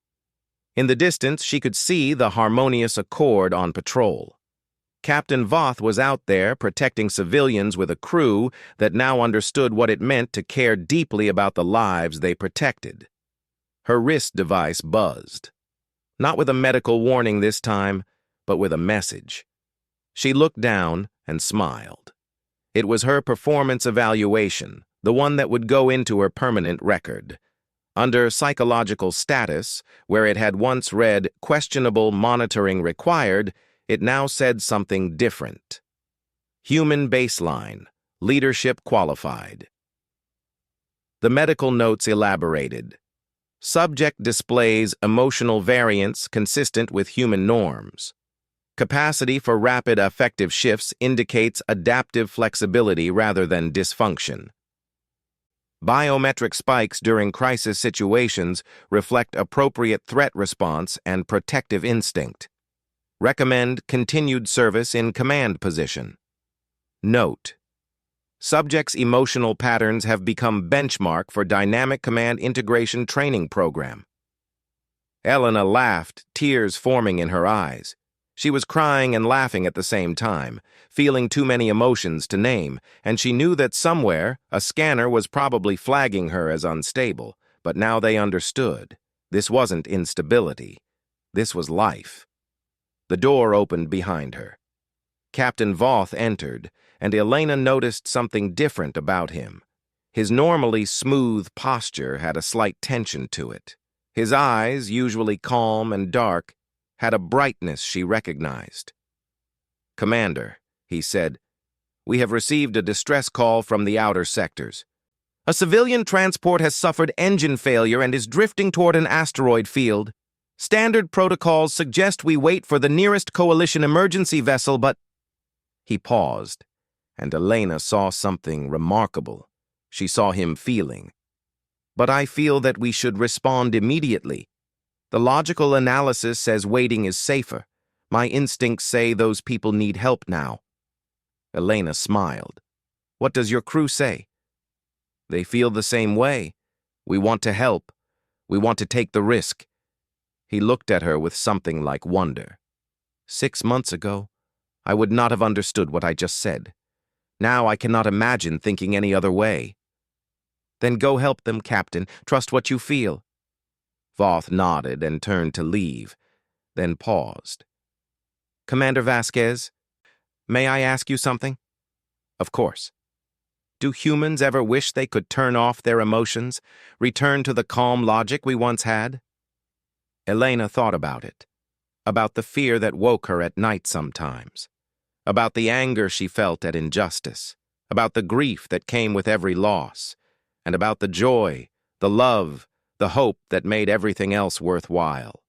In the distance, she could see the Harmonious Accord on patrol. Captain Voth was out there protecting civilians with a crew that now understood what it meant to care deeply about the lives they protected. Her wrist device buzzed. Not with a medical warning this time, but with a message. She looked down and smiled. It was her performance evaluation, the one that would go into her permanent record. Under psychological status, where it had once read questionable monitoring required, it now said something different. Human baseline, leadership qualified. The medical notes elaborated. Subject displays emotional variance consistent with human norms. Capacity for rapid affective shifts indicates adaptive flexibility rather than dysfunction. Biometric spikes during crisis situations reflect appropriate threat response and protective instinct. Recommend continued service in command position. Note: subject's emotional patterns have become benchmark for dynamic command integration training program. Elena laughed, tears forming in her eyes. She was crying and laughing at the same time, feeling too many emotions to name, and she knew that somewhere a scanner was probably flagging her as unstable, but now they understood. This wasn't instability. This was life. The door opened behind her. Captain Voth entered, and Elena noticed something different about him. His normally smooth posture had a slight tension to it. His eyes, usually calm and dark, had a brightness she recognized. "Commander," he said, "we have received a distress call from the outer sectors. A civilian transport has suffered engine failure and is drifting toward an asteroid field. Standard protocols suggest we wait for the nearest coalition emergency vessel, but—" He paused, and Elena saw something remarkable. She saw him feeling. "But I feel that we should respond immediately. The logical analysis says waiting is safer, My instincts say those people need help now." Elena smiled. "What does your crew say?" "They feel the same way. We want to help. We want to take the risk." He looked at her with something like wonder. 6 months ago, I would not have understood what I just said. Now I cannot imagine thinking any other way. "Then go help them, Captain. Trust what you feel." Voth nodded and turned to leave, then paused. "Commander Vasquez, may I ask you something?" "Of course." "Do humans ever wish they could turn off their emotions, return to the calm logic we once had?" Elena thought about it, about the fear that woke her at night sometimes, about the anger she felt at injustice, about the grief that came with every loss, and about the joy, the love, the hope that made everything else worthwhile.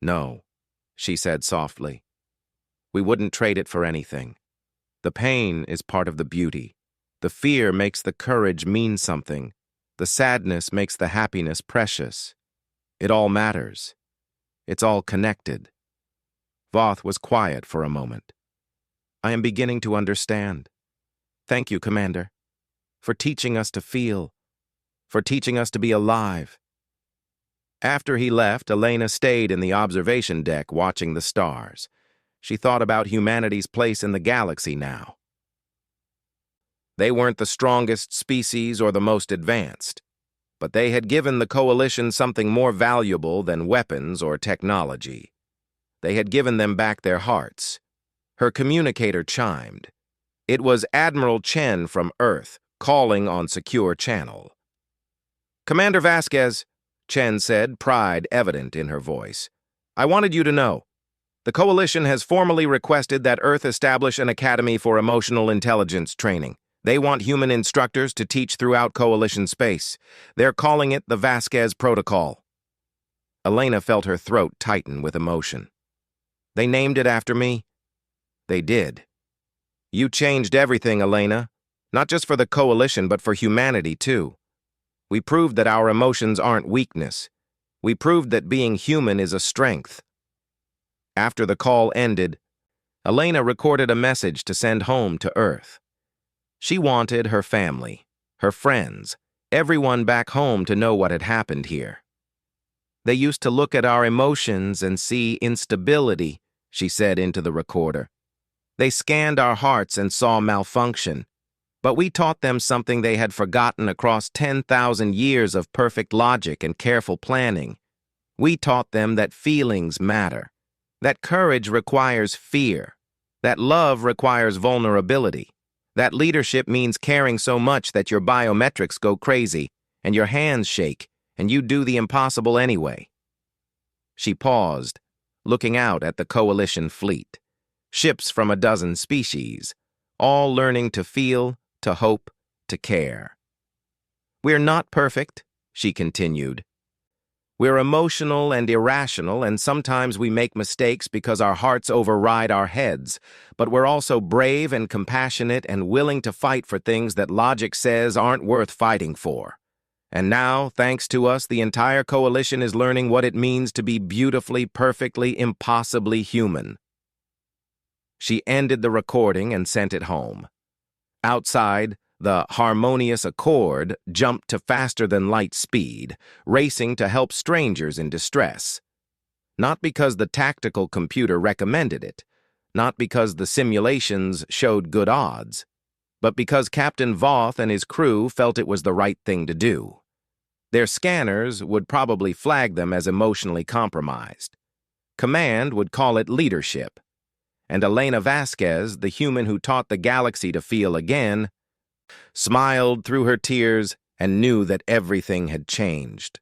"No," she said softly. "We wouldn't trade it for anything. The pain is part of the beauty. The fear makes the courage mean something. The sadness makes the happiness precious. It all matters. It's all connected." Voth was quiet for a moment. "I am beginning to understand. Thank you, Commander, for teaching us to feel, for teaching us to be alive." After he left, Elena stayed in the observation deck watching the stars. She thought about humanity's place in the galaxy now. They weren't the strongest species or the most advanced, but they had given the Coalition something more valuable than weapons or technology. They had given them back their hearts. Her communicator chimed. It was Admiral Chen from Earth, calling on secure channel. "Commander Vasquez," Chen said, pride evident in her voice, "I wanted you to know. The Coalition has formally requested that Earth establish an academy for emotional intelligence training. They want human instructors to teach throughout Coalition space. They're calling it the Vasquez Protocol." Elena felt her throat tighten with emotion. "They named it after me?" "They did. You changed everything, Elena. Not just for the Coalition, but for humanity, too. We proved that our emotions aren't weakness. We proved that being human is a strength." After the call ended, Elena recorded a message to send home to Earth. She wanted her family, her friends, everyone back home to know what had happened here. "They used to look at our emotions and see instability," she said into the recorder. "They scanned our hearts and saw malfunction. But we taught them something they had forgotten across 10,000 years of perfect logic and careful planning. We taught them that feelings matter, that courage requires fear, that love requires vulnerability, that leadership means caring so much that your biometrics go crazy and your hands shake and you do the impossible anyway." She paused, looking out at the Coalition fleet, ships from a dozen species, all learning to feel, to hope, to care. "We're not perfect," she continued. "We're emotional and irrational, and sometimes we make mistakes because our hearts override our heads, but we're also brave and compassionate and willing to fight for things that logic says aren't worth fighting for. And now, thanks to us, the entire Coalition is learning what it means to be beautifully, perfectly, impossibly human." She ended the recording and sent it home. Outside, the harmonious Accord jumped to faster-than-light speed, racing to help strangers in distress. Not because the tactical computer recommended it, not because the simulations showed good odds, but because Captain Voth and his crew felt it was the right thing to do. Their scanners would probably flag them as emotionally compromised. Command would call it leadership. And Elena Vasquez, the human who taught the galaxy to feel again, smiled through her tears and knew that everything had changed.